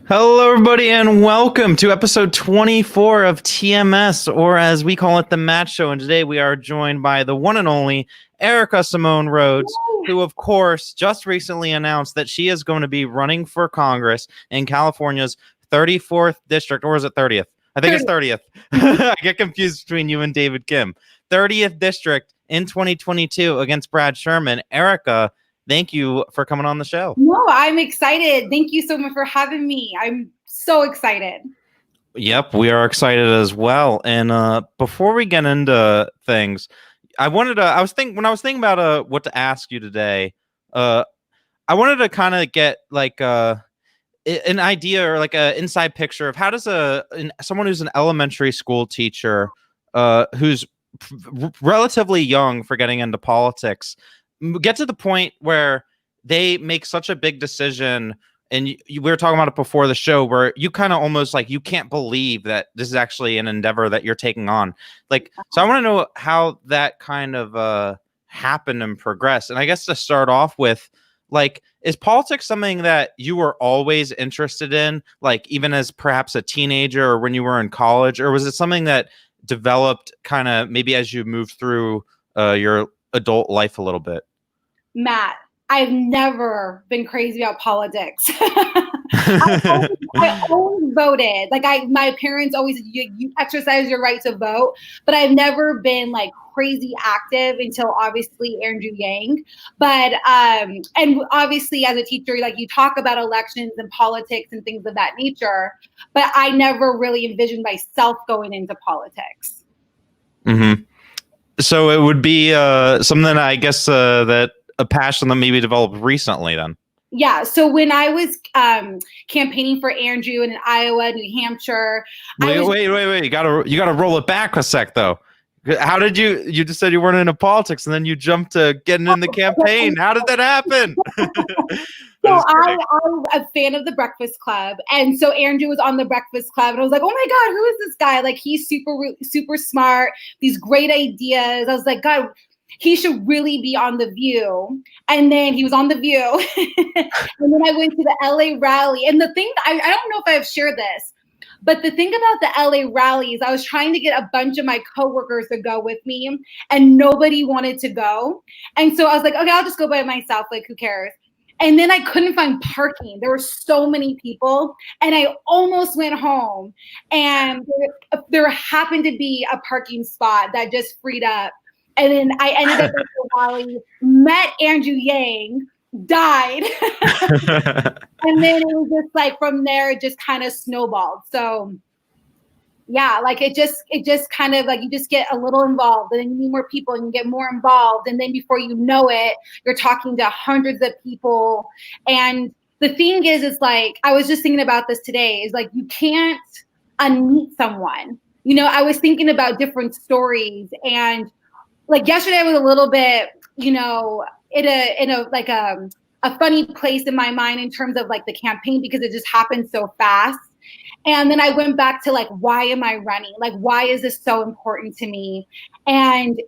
Hello, everybody, and welcome to episode 24 of TMS, or as we call it, the Match Show. And today we are joined by the one and only Aarika Samone Rhodes, who, of course, just recently announced that she is going to be running for Congress in California's 34th district, or is it 30th? I think it's 30th. I get confused between you and David Kim. 30th district in 2022 against Brad Sherman. Aarika, thank you for coming on the show. No, I'm excited. Thank you so much for having me. I'm so excited. Yep, we are excited as well. And before we get into things, I was thinking about what to ask you today. I wanted to kind of get like an idea or like an inside picture of how does someone who's an elementary school teacher, who's relatively young for getting into politics, get to the point where they make such a big decision. And we were talking about it before the show, where you kind of almost like you can't believe that this is actually an endeavor that you're taking on. Like, so I want to know how that kind of happened and progressed. And I guess to start off with, like, is politics something that you were always interested in, like even as perhaps a teenager or when you were in college, or was it something that developed kind of maybe as you moved through your adult life a little bit? Matt, I've never been crazy about politics. I always voted. Like my parents always said, you exercise your right to vote, but I've never been like crazy active until obviously Andrew Yang. But and obviously as a teacher, like you talk about elections and politics and things of that nature, but I never really envisioned myself going into politics. Mm-hmm. So it would be something I guess that a passion that maybe developed recently then. Yeah. So when I was campaigning for Andrew in Iowa, New Hampshire. Wait. You gotta roll it back a sec though. How did you just said you weren't into politics and then you jumped to getting in the campaign. How did that happen? So I'm a fan of the Breakfast Club. And so Andrew was on the Breakfast Club and I was like, oh my God, who is this guy? Like he's super smart, these great ideas. I was like, God, he should really be on The View. And then he was on The View. And then I went to the LA rally. And the thing, I don't know if I've shared this, but the thing about the LA rallies, I was trying to get a bunch of my coworkers to go with me and nobody wanted to go. And so I was like, okay, I'll just go by myself. Like, who cares? And then I couldn't find parking. There were so many people and I almost went home and there happened to be a parking spot that just freed up. And then I ended up at the rally, met Andrew Yang, died. And then it was just like from there, it just kind of snowballed. So yeah, like it just kind of like you just get a little involved and then you need more people and you get more involved. And then before you know it, you're talking to hundreds of people. And the thing is like, I was just thinking about this today, is like you can't unmeet someone. You know, I was thinking about different stories and like yesterday I was a little bit, you know, in a funny place in my mind in terms of like the campaign because it just happened so fast. And then I went back to like, why am I running? Like, why is this so important to me? And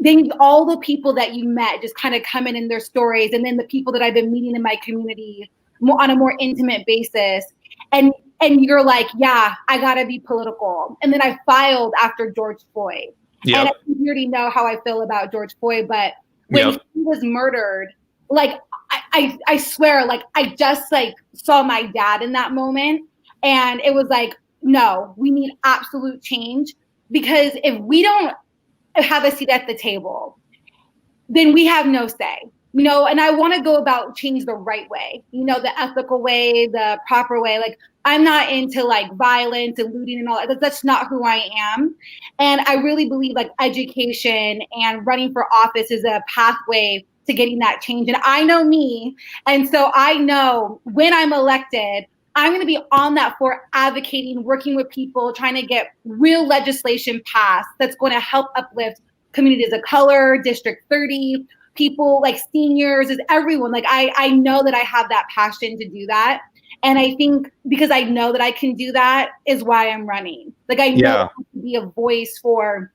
then all the people that you met just kind of come in their stories. And then the people that I've been meeting in my community on a more intimate basis. And you're like, yeah, I gotta be political. And then I filed after George Floyd. Yep. And you already know how I feel about George Floyd, but when he was murdered, like I swear, like I just like saw my dad in that moment, and it was like, no, we need absolute change because if we don't have a seat at the table, then we have no say. You know, and I want to go about change the right way, you know, the ethical way, the proper way. Like I'm not into like violence and looting and all that. That's not who I am. And I really believe like education and running for office is a pathway to getting that change. And I know me. And so I know when I'm elected, I'm going to be on that floor advocating, working with people, trying to get real legislation passed that's going to help uplift communities of color, District 30, people like seniors, is everyone. Like I know that I have that passion to do that. And I think because I know that I can do that is why I'm running. Like I know I can be a voice for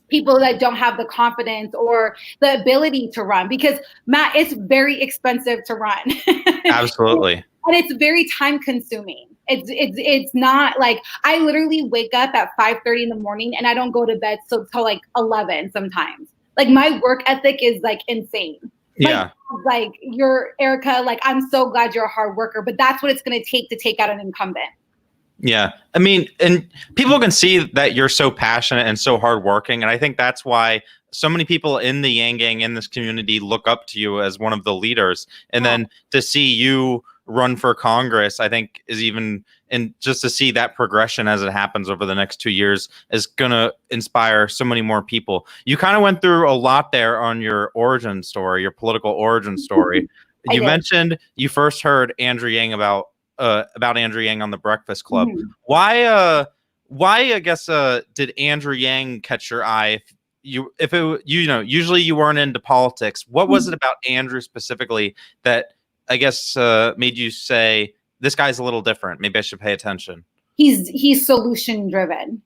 people that don't have the confidence or the ability to run, because Matt, it's very expensive to run. Absolutely. And it's very time consuming. It's not like, I literally wake up at 5:30 in the morning and I don't go to bed till like 11 sometimes. Like my work ethic is like insane. Yeah. Like you're Aarika, like I'm so glad you're a hard worker, but that's what it's going to take out an incumbent. Yeah. I mean, and people can see that you're so passionate and so hardworking. And I think that's why so many people in the Yang Gang, in this community, look up to you as one of the leaders. And then to see you run for Congress, I think is even, and just to see that progression as it happens over the next 2 years is going to inspire so many more people. You kind of went through a lot there on your origin story, your political origin story. You mentioned you first heard Andrew Yang about Andrew Yang on the Breakfast Club. Mm-hmm. Why I guess did Andrew Yang catch your eye? Usually you weren't into politics. What was it about Andrew specifically that I guess made you say, this guy's a little different, maybe I should pay attention? He's solution driven.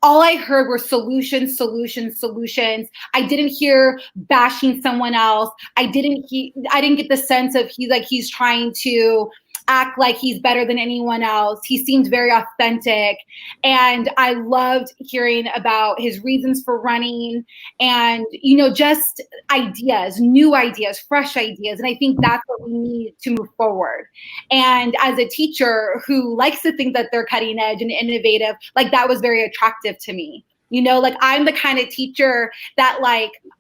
All I heard were solutions. I didn't hear bashing someone else. I didn't get the sense of he's trying to act like he's better than anyone else. He seemed very authentic. And I loved hearing about his reasons for running and, just ideas, new ideas, fresh ideas. And I think that's what we need to move forward. And as a teacher who likes to think that they're cutting edge and innovative, like that was very attractive to me. Like I'm the kind of teacher that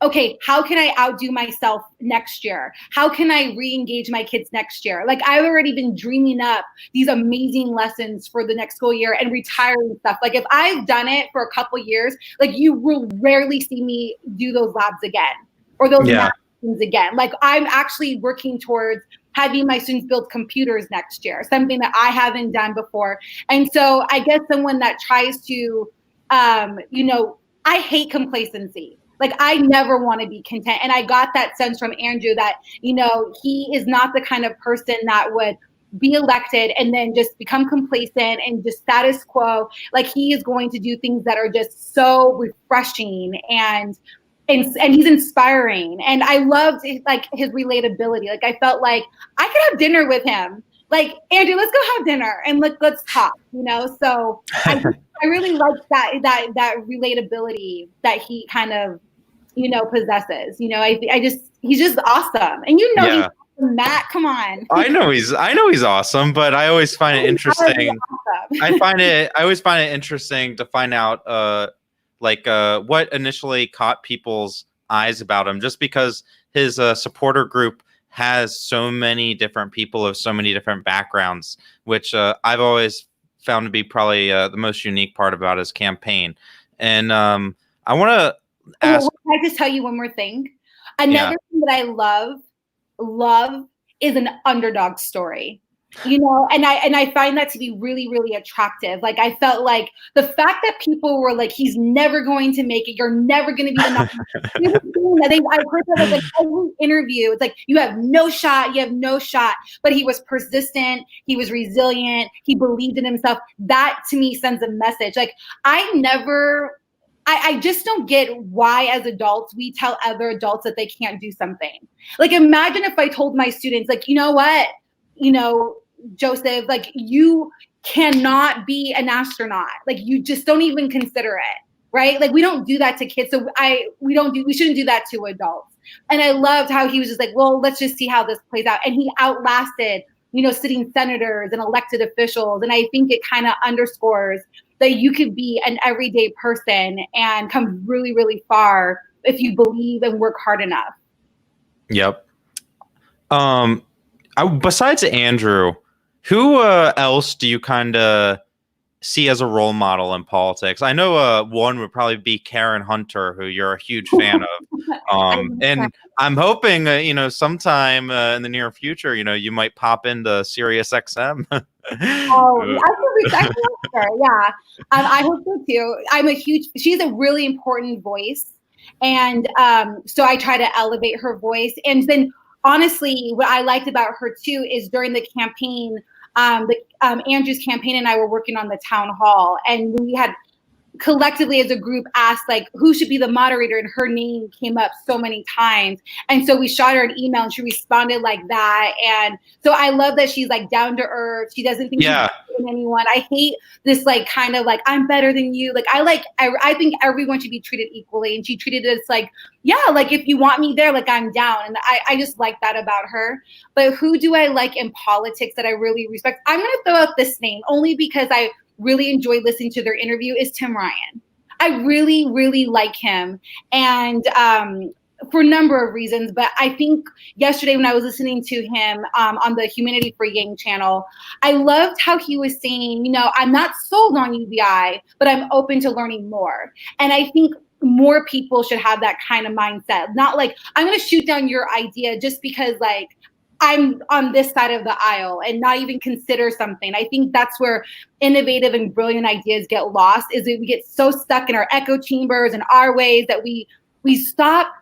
okay, how can I outdo myself next year? How can I re-engage my kids next year? Like I've already been dreaming up these amazing lessons for the next school year and retiring stuff. Like if I've done it for a couple years, like you will rarely see me do those labs again or those math things again. Like I'm actually working towards having my students build computers next year, something that I haven't done before. And so I guess someone that tries to I hate complacency. Like I never want to be content. And I got that sense from Andrew that, he is not the kind of person that would be elected and then just become complacent and just status quo. Like he is going to do things that are just so refreshing and he's inspiring. And I loved his relatability. Like I felt like I could have dinner with him. Like, Andrew, let's go have dinner and let's talk, So I really like that relatability that he kind of, possesses. He's just awesome. And he's awesome, Matt, come on. I know he's awesome, but I always find it interesting. I always find it interesting to find out what initially caught people's eyes about him, just because his supporter group has so many different people of so many different backgrounds, which I've always found to be probably the most unique part about his campaign. And I want to ask. Can I just tell you one more thing? Another thing that I love is an underdog story. And I find that to be really, really attractive. Like I felt like the fact that people were like, he's never going to make it. You're never going to be the nominee. I've heard that like every interview. It's like, you have no shot. But he was persistent. He was resilient. He believed in himself. That to me sends a message. Like I just don't get why as adults we tell other adults that they can't do something. Like imagine if I told my students, like, you know what? Joseph, like you cannot be an astronaut. Like you just don't even consider it, right? Like we don't do that to kids. So we shouldn't do that to adults. And I loved how he was just like, well, let's just see how this plays out. And he outlasted, sitting senators and elected officials. And I think it kind of underscores that you could be an everyday person and come really, really far if you believe and work hard enough. Yep. Besides Andrew, who else do you kind of see as a role model in politics? I know one would probably be Karen Hunter, who you're a huge fan of. And I'm hoping, sometime in the near future, you might pop into Sirius XM. I hope her. Yeah. I hope so too. She's a really important voice. And so I try to elevate her voice. And then honestly, what I liked about her too is during the campaign, Andrew's campaign and I were working on the town hall, and we had collectively as a group asked like who should be the moderator, and her name came up so many times. And so we shot her an email and she responded like that. And so I love that she's like down to earth. She doesn't think she's better than anyone. I hate this like kind of like I'm better than you. Like I think everyone should be treated equally, and she treated us like, yeah, like if you want me there, like I'm down. And I just like that about her. But who do I like in politics that I really respect? I'm gonna throw out this name only because I really enjoyed listening to their interview, is Tim Ryan. I really, really like him. And for a number of reasons, but I think yesterday when I was listening to him on the Humanity for Yang channel, I loved how he was saying, you know, I'm not sold on UBI, but I'm open to learning more. And I think more people should have that kind of mindset. Not like, I'm going to shoot down your idea just because like, I'm on this side of the aisle, and not even consider something. I think that's where innovative and brilliant ideas get lost, is that we get so stuck in our echo chambers and our ways that we stop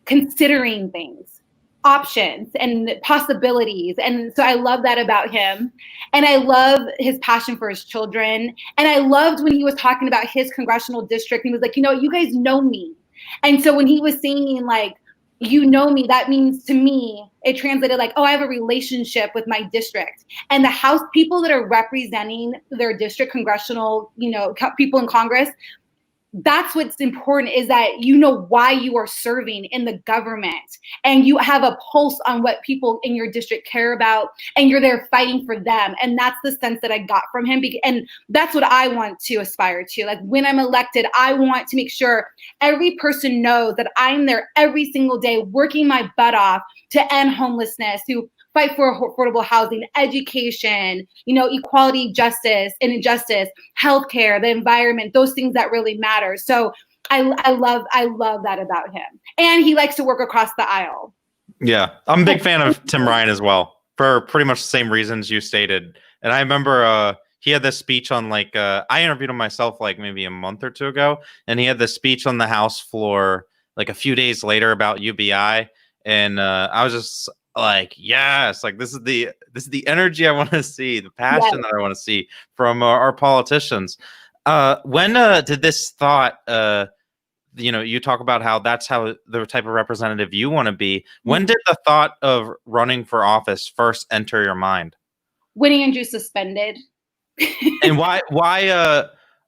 considering things, options and possibilities. And so I love that about him. And I love his passion for his children. And I loved when he was talking about his congressional district. He was like, you know, you guys know me. And so when he was saying like, you know me, that means to me, it translated like, oh, I have a relationship with my district. And the House people that are representing their district, congressional, you know, people in Congress, that's what's important, is that you know why you are serving in the government, and you have a pulse on what people in your district care about, and you're there fighting for them. And that's the sense that I got from him. And that's what I want to aspire to. Like when I'm elected, I want to make sure every person knows that I'm there every single day working my butt off to end homelessness, to fight for affordable housing, education, you know, equality, justice, and injustice, healthcare, the environment, those things that really matter. So I love that about him. And he likes to work across the aisle. Yeah, I'm a big fan of Tim Ryan as well, for pretty much the same reasons you stated. And I remember he had this speech on like, I interviewed him myself like maybe a month or two ago, and he had this speech on the House floor like a few days later about UBI. And I was just like, yes, like this is the energy I want to see, the passion that I want to see from our politicians. When did this thought, you know, you talk about how that's how the type of representative you want to be. When did the thought of running for office first enter your mind? When Andrew suspended. And why,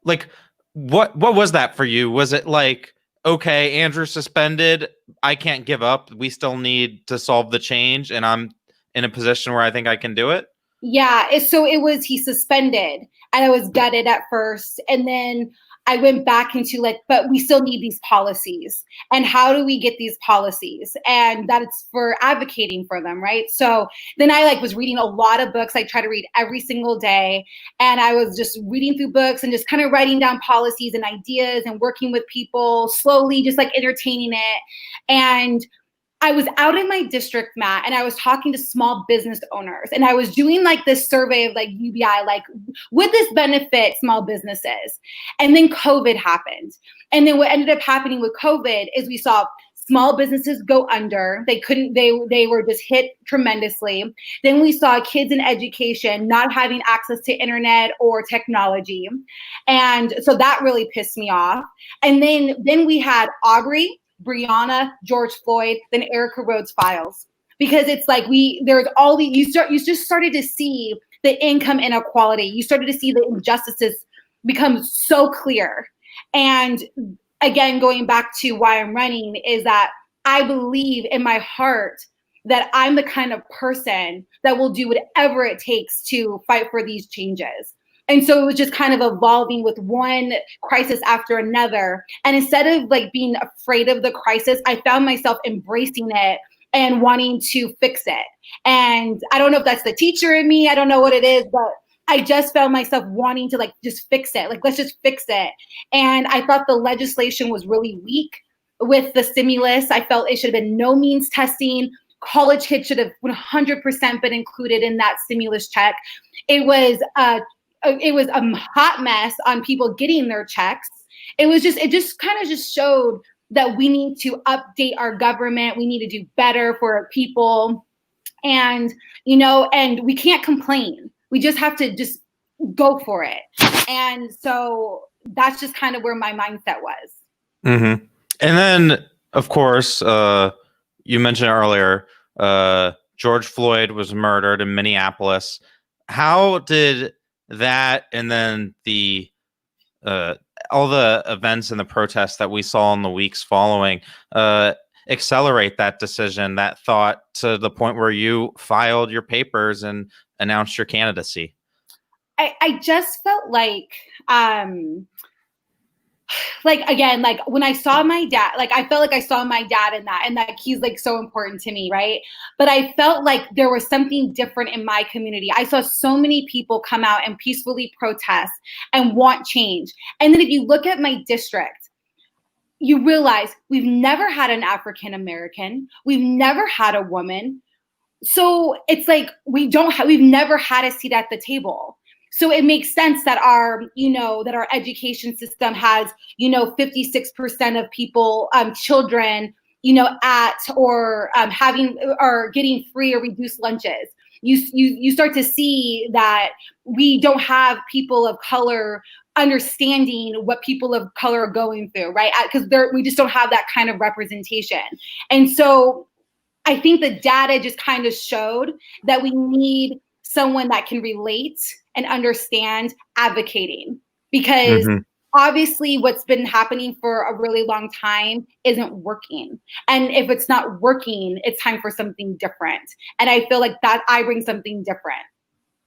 like, what was that for you? Was it like, okay, Andrew suspended, I can't give up, we still need to solve the change, and I'm in a position where I think I can do it? Yeah, so it was, he suspended, and I was gutted at first. And then I went back into like, but we still need these policies. And how do we get these policies? And that's for advocating for them, right? So then I like was reading a lot of books. I try to read every single day. And I was just reading through books and just kind of writing down policies and ideas and working with people slowly, just like entertaining it. And I was out in my district, Matt, and I was talking to small business owners, and I was doing like this survey of like UBI, like would this benefit small businesses? And then COVID happened. And then what ended up happening with COVID is we saw small businesses go under. They were just hit tremendously. Then we saw kids in education not having access to internet or technology. And so that really pissed me off. And then we had Aubrey, Breonna, George Floyd, then Aarika Rhodes files. Because it's like there's all the, you just started to see the income inequality. You started to see the injustices become so clear. And again, going back to why I'm running, is that I believe in my heart that I'm the kind of person that will do whatever it takes to fight for these changes. And so it was just kind of evolving with one crisis after another. And instead of like being afraid of the crisis, I found myself embracing it and wanting to fix it. And I don't know if that's the teacher in me, I don't know what it is, but I just found myself wanting to like just fix it. Like, let's just fix it. And I thought the legislation was really weak with the stimulus. I felt it should have been no means testing. College kids should have 100% been included in that stimulus check. It was a hot mess on people getting their checks. It just kind of just showed that we need to update our government. We need to do better for our people. And, you know, and we can't complain. We just have to just go for it. And so that's just kind of where my mindset was. Mm-hmm. And then, of course, you mentioned earlier, George Floyd was murdered in Minneapolis. How did that, and then the all the events and the protests that we saw in the weeks following, accelerate that decision, that thought, to the point where you filed your papers and announced your candidacy? I just felt like again, like when I saw my dad, like I felt like I saw my dad in that, and that he's like so important to me, right? But I felt like there was something different in my community. I saw so many people come out and peacefully protest and want change. And then if you look at my district, you realize we've never had an African American, we've never had a woman. So it's like we've never had a seat at the table. So it makes sense that our education system has, 56% of people, children, at or getting free or reduced lunches. You start to see that we don't have people of color understanding what people of color are going through, right? Because we just don't have that kind of representation. And so I think the data just kind of showed that we need someone that can relate and understand advocating, because obviously what's been happening for a really long time isn't working. And if it's not working, it's time for something different. And I feel like that I bring something different.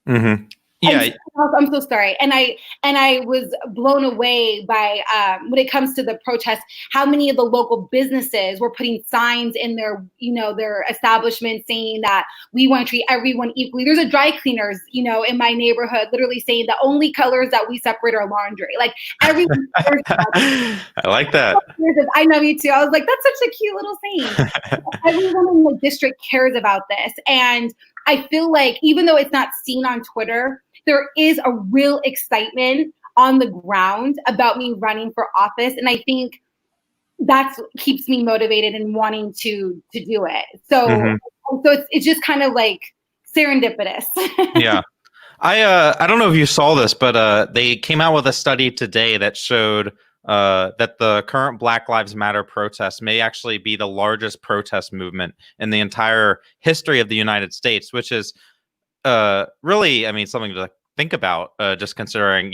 Mm-hmm. Yeah. I'm so sorry. And I was blown away by, when it comes to the protest, how many of the local businesses were putting signs in their establishment saying that we want to treat everyone equally. There's a dry cleaners, in my neighborhood, literally saying the only colors that we separate are laundry. Like everyone. I like that. I know, you too. I was like, that's such a cute little saying. Everyone in the district cares about this. And I feel like even though it's not seen on Twitter, there is a real excitement on the ground about me running for office. And I think that's what keeps me motivated and wanting to do it. So, so it's just kind of like serendipitous. Yeah. I don't know if you saw this, but they came out with a study today that showed that the current Black Lives Matter protest may actually be the largest protest movement in the entire history of the United States, which is really, I mean, something to think about, just considering,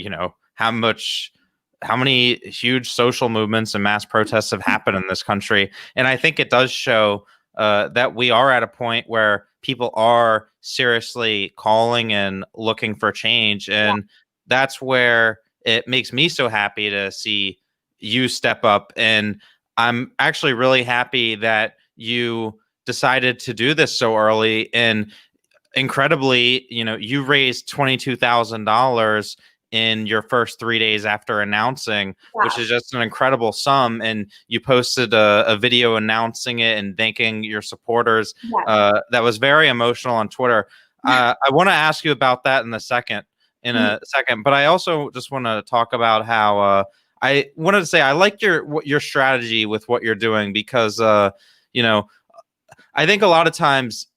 how many huge social movements and mass protests have happened in this country. And I think it does show that we are at a point where people are seriously calling and looking for change. And that's where it makes me so happy to see you step up. And I'm actually really happy that you decided to do this so early. And incredibly, you raised $22,000 in your first 3 days after announcing, which is just an incredible sum. And you posted a video announcing it and thanking your supporters. That was very emotional on Twitter. I want to ask you about that in a second, but I also just want to talk about how I wanted to say I like your strategy with what you're doing, because I think a lot of times,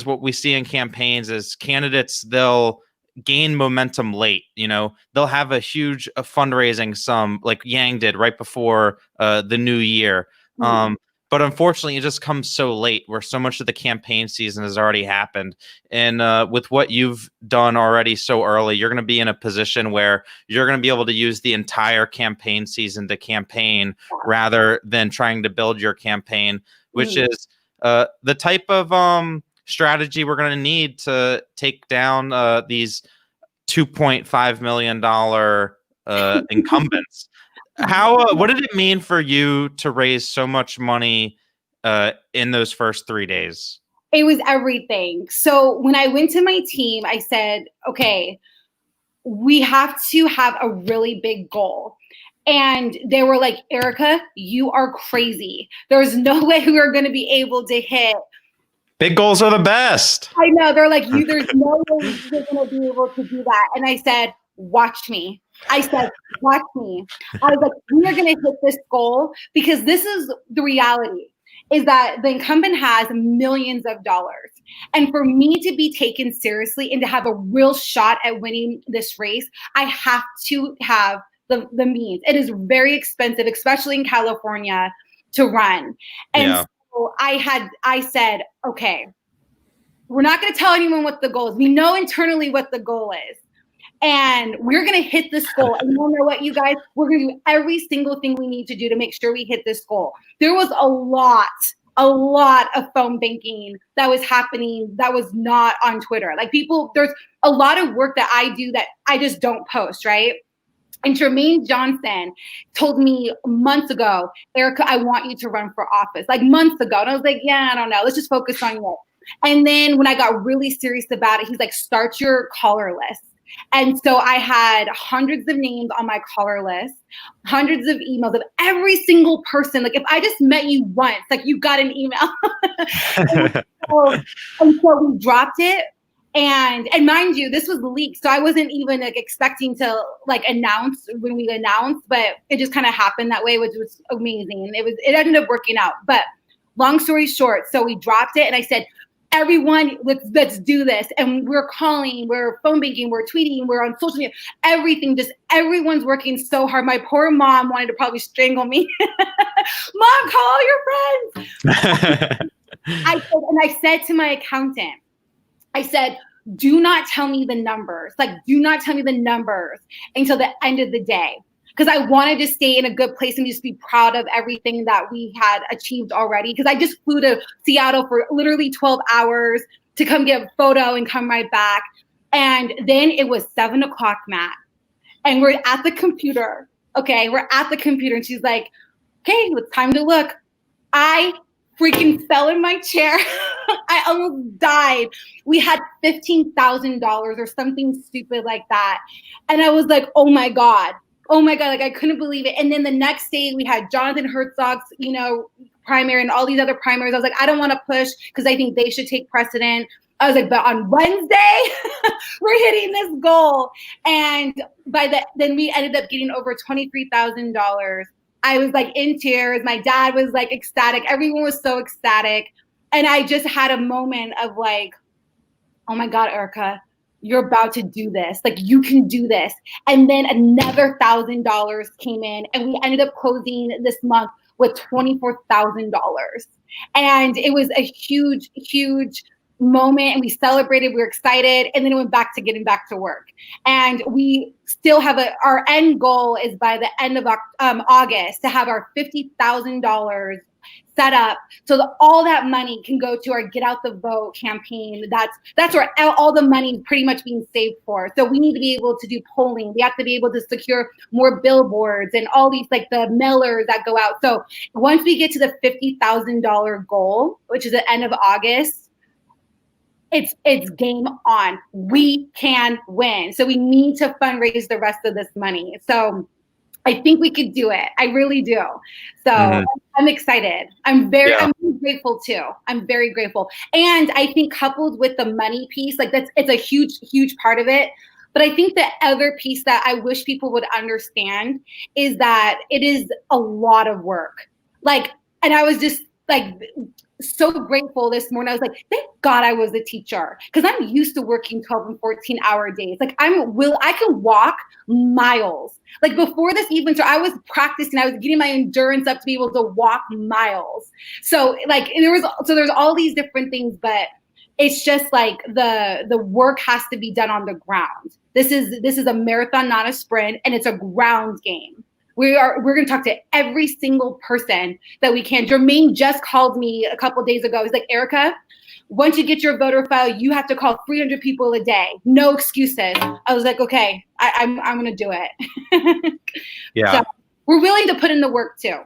what we see in campaigns is candidates, they'll gain momentum late. They'll have a huge fundraising sum like Yang did right before the new year. But unfortunately, it just comes so late, where so much of the campaign season has already happened. And with what you've done already so early, you're going to be in a position where you're going to be able to use the entire campaign season to campaign, rather than trying to build your campaign, which is the type of strategy we're going to need to take down these $2.5 million incumbents. What did it mean for you to raise so much money in those first 3 days? It was everything. So when I went to my team, I said, okay, we have to have a really big goal. And they were like, Aarika, you are crazy. There's no way we are going to be able to hit. Big goals are the best. I know. They're like, there's no way you're going to be able to do that. And I said, watch me. I said, watch me. I was like, we are going to hit this goal, because this is the reality. is that the incumbent has millions of dollars. And for me to be taken seriously and to have a real shot at winning this race, I have to have the means. It is very expensive, especially in California, to run. And so I said, okay, we're not going to tell anyone what the goal is. We know internally what the goal is. And we're going to hit this goal. And you know what, you guys? We're going to do every single thing we need to do to make sure we hit this goal. There was a lot of phone banking that was happening that was not on Twitter. Like there's a lot of work that I do that I just don't post, right? And Jermaine Johnson told me months ago, Aarika, I want you to run for office. Like months ago. And I was like, yeah, I don't know. Let's just focus on you. And then when I got really serious about it, he's like, start your caller list. And so I had hundreds of names on my caller list, hundreds of emails of every single person. Like if I just met you once, like you got an email. and so we dropped it. And mind you, this was leaked. So I wasn't even like expecting to like announce when we announced, but it just kind of happened that way, which was amazing. It ended up working out. But long story short, so we dropped it and I said, everyone, let's do this. And we're calling, we're phone banking, we're tweeting, we're on social media, everything, just everyone's working so hard. My poor mom wanted to probably strangle me. Mom, call all your friends. I said to my accountant, I said, do not tell me the numbers. Like, do not tell me the numbers until the end of the day. Because I wanted to stay in a good place and just be proud of everything that we had achieved already. Because I just flew to Seattle for literally 12 hours to come get a photo and come right back. And then it was 7 o'clock, Matt. And we're at the computer. Okay, we're at the computer. And she's like, okay, it's time to look. I freaking fell in my chair. I almost died. We had $15,000 or something stupid like that. And I was like, oh my God, like I couldn't believe it. And then the next day we had Jonathan Herzog's, primary and all these other primaries. I was like, I don't want to push because I think they should take precedent. I was like, but on Wednesday, we're hitting this goal. And then we ended up getting over $23,000. I was like in tears. My dad was like ecstatic. Everyone was so ecstatic. And I just had a moment of like, oh my God, Aarika, you're about to do this. Like you can do this. And then another $1,000 came in and we ended up closing this month with $24,000. And it was a huge, huge moment and we celebrated, we were excited, and then it went back to getting back to work. And we still have our end goal is by the end of August to have our $50,000 set up so that all that money can go to our Get Out the Vote campaign. That's where all the money is pretty much being saved for. So we need to be able to do polling. We have to be able to secure more billboards and all these like the mailers that go out. So once we get to the $50,000 goal, which is the end of August, it's game on. We can win. So we need to fundraise the rest of this money. So I think we could do it. I really do. So I'm excited. I'm very grateful too. I'm very grateful. And I think coupled with the money piece, like it's a huge, huge part of it. But I think the other piece that I wish people would understand is that it is a lot of work. And I was just like so grateful this morning. I was like, thank God I was a teacher because I'm used to working 12 and 14-hour days. Like I can walk miles. Like before this even, so I was practicing, I was getting my endurance up to be able to walk miles. So like there's all these different things, but it's just like the work has to be done on the ground. This is a marathon, not a sprint, and it's a ground game. We're going to talk to every single person that we can. Jermaine just called me a couple of days ago. He's like, Aarika, once you get your voter file, you have to call 300 people a day. No excuses. I was like, okay, I'm going to do it. Yeah. So we're willing to put in the work too.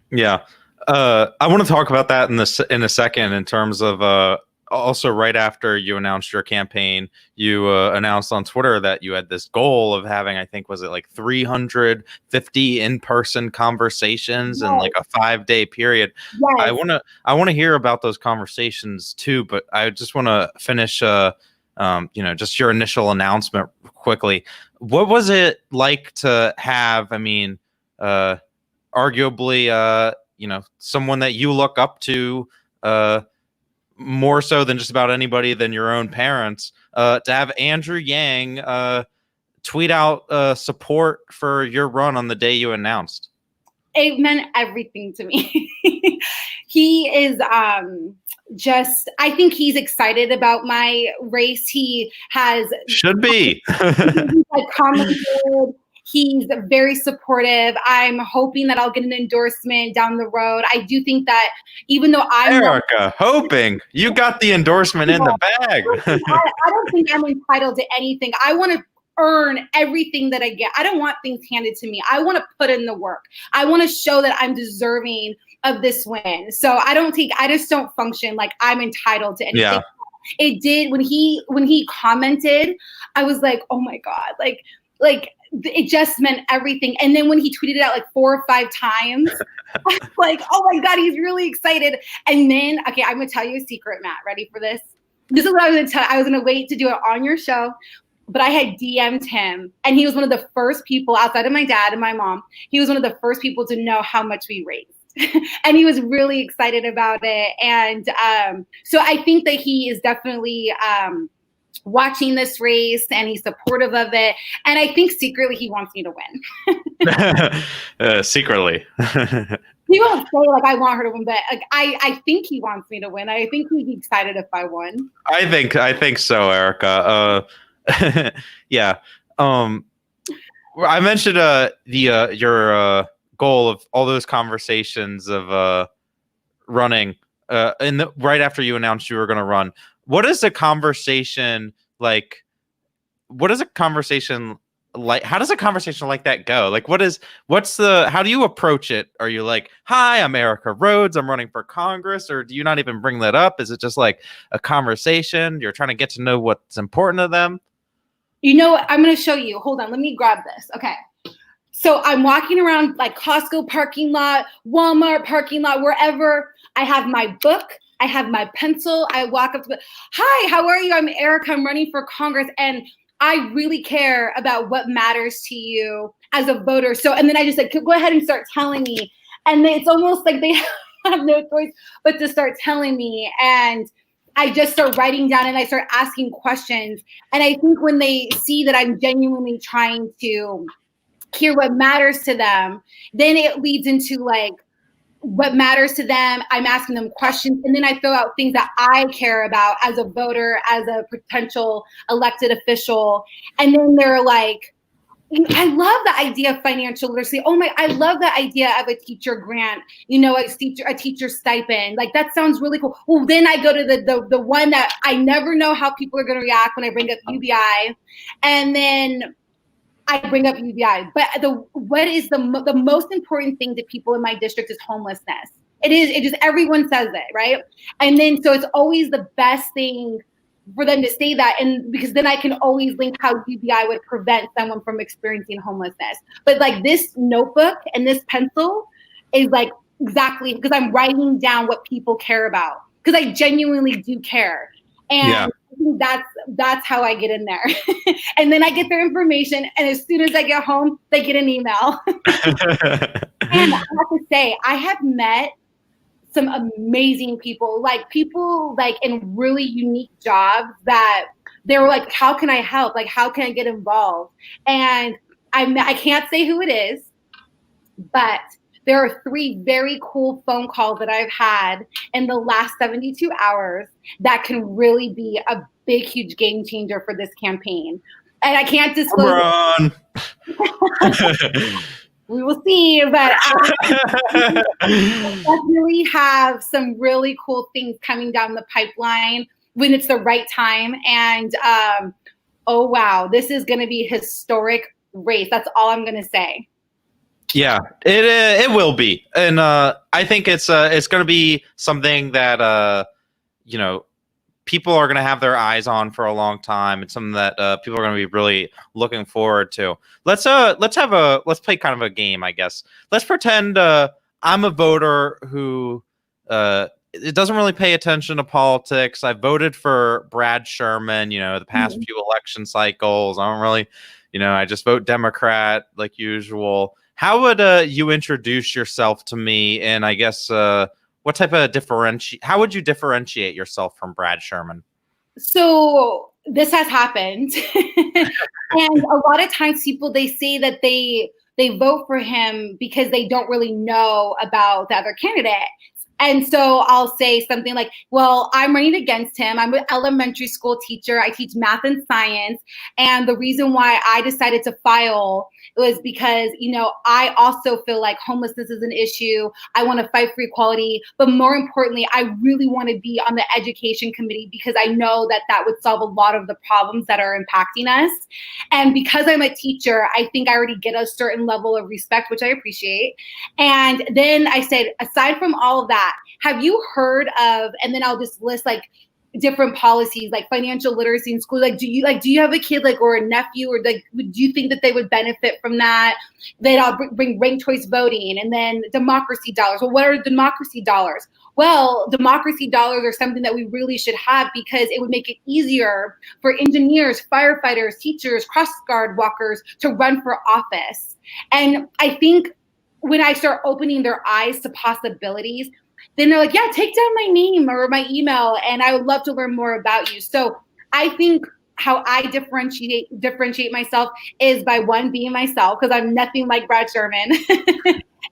Yeah. I want to talk about that in a second in terms of also right after you announced your campaign, you announced on Twitter that you had this goal of having, I think, was it like 350 in-person conversations in like a 5-day period. Yes. I want to hear about those conversations too, but I just want to finish, just your initial announcement quickly. What was it like to have, arguably, someone that you look up to more so than just about anybody than your own parents, to have Andrew Yang tweet out support for your run on the day you announced. It meant everything to me. He is I think he's excited about my race. He should be. He's commented. He's very supportive. I'm hoping that I'll get an endorsement down the road. I do think that even though I'm Aarika, hoping you got the endorsement in the bag. I don't think I'm entitled to anything. I want to earn everything that I get. I don't want things handed to me. I want to put in the work. I want to show that I'm deserving of this win. So I just don't function like I'm entitled to anything. Yeah. It did when he commented, I was like, oh my God, like it just meant everything. And then when he tweeted it out like 4 or 5 times, I was like, oh my God, he's really excited. And then, okay, I'm gonna tell you a secret, Matt. Ready for this? This is what I was gonna tell. I was gonna wait to do it on your show, but I had DM'd him, and he was one of the first people outside of my dad and my mom. He was one of the first people to know how much we raised. And he was really excited about it. And so I think that he is definitely watching this race, and he's supportive of it. And I think secretly he wants me to win. Secretly. He won't say like I want her to win, but like, I think he wants me to win. I think he'd be excited if I won. I think so, Aarika. Yeah. I mentioned your goal of all those conversations of running right after you announced you were going to run. What is a conversation like? What is a conversation like? How does a conversation like that go? Like, how do you approach it? Are you like, hi, I'm Aarika Rhodes, I'm running for Congress? Or do you not even bring that up? Is it just like a conversation? You're trying to get to know what's important to them? You know what? I'm going to show you. Hold on. Let me grab this. Okay. So I'm walking around like Costco parking lot, Walmart parking lot, wherever. I have my book. I have my pencil. I walk up to hi, how are you? I'm Aarika. I'm running for Congress. And I really care about what matters to you as a voter. So, and then I just like, go ahead and start telling me. And it's almost like they have no choice but to start telling me. And I just start writing down and I start asking questions. And I think when they see that I'm genuinely trying to hear what matters to them, then it leads into like what matters to them. I'm asking them questions, and then I throw out things that I care about as a voter, as a potential elected official. And then they're like, I love the idea of financial literacy. I love the idea of a teacher grant, a teacher stipend. Like, that sounds really cool. Well, then I go to the one that I never know how people are going to react when I bring up UBI. And then I bring up UBI. But what is the most important thing to people in my district is homelessness. It just, everyone says it, right? And then, so it's always the best thing for them to say that, and because then I can always link how UBI would prevent someone from experiencing homelessness. But like this notebook and this pencil is like exactly because I'm writing down what people care about, because I genuinely do care. And yeah. I think that's how I get in there. And then I get their information, and as soon as I get home, they get an email. And I have to say, I have met some amazing people in really unique jobs that they were like, how can I help? Like, how can I get involved? And I can't say who it is, but there are 3 very cool phone calls that I've had in the last 72 hours that can really be a big, huge game changer for this campaign. And I can't disclose it. We will see, but I definitely have some really cool things coming down the pipeline when it's the right time. And oh wow, this is going to be a historic race. That's all I'm going to say. Yeah, it will be, and I think it's going to be something that people are going to have their eyes on for a long time. It's something that people are going to be really looking forward to. Let's play kind of a game, I guess. Let's pretend I'm a voter who it doesn't really pay attention to politics. I voted for Brad Sherman, the past few election cycles. I don't really, I just vote Democrat like usual. how would you introduce yourself to me? And I guess what type of how would you differentiate yourself from Brad Sherman? So this has happened. And a lot of times people, they say that they vote for him because they don't really know about the other candidate. And so I'll say something like, well, I'm running against him. I'm an elementary school teacher. I teach math and science. And the reason why I decided to file was because, you know, I also feel like homelessness is an issue. I want to fight for equality. But more importantly, I really want to be on the education committee because I know that that would solve a lot of the problems that are impacting us. And because I'm a teacher, I think I already get a certain level of respect, which I appreciate. And then I said, aside from all of that, have you heard of, and then I'll just list like different policies like financial literacy in school. Like, do you have a kid like or a nephew, or like do you think that they would benefit from that? Then I'll bring ranked choice voting, and then democracy dollars. Well, what are democracy dollars? Well, democracy dollars are something that we really should have because it would make it easier for engineers, firefighters, teachers, cross guard walkers to run for office. And I think when I start opening their eyes to possibilities, then they're like, yeah, take down my name or my email, and I would love to learn more about you. So I think how I differentiate myself is by one, being myself, because I'm nothing like Brad Sherman.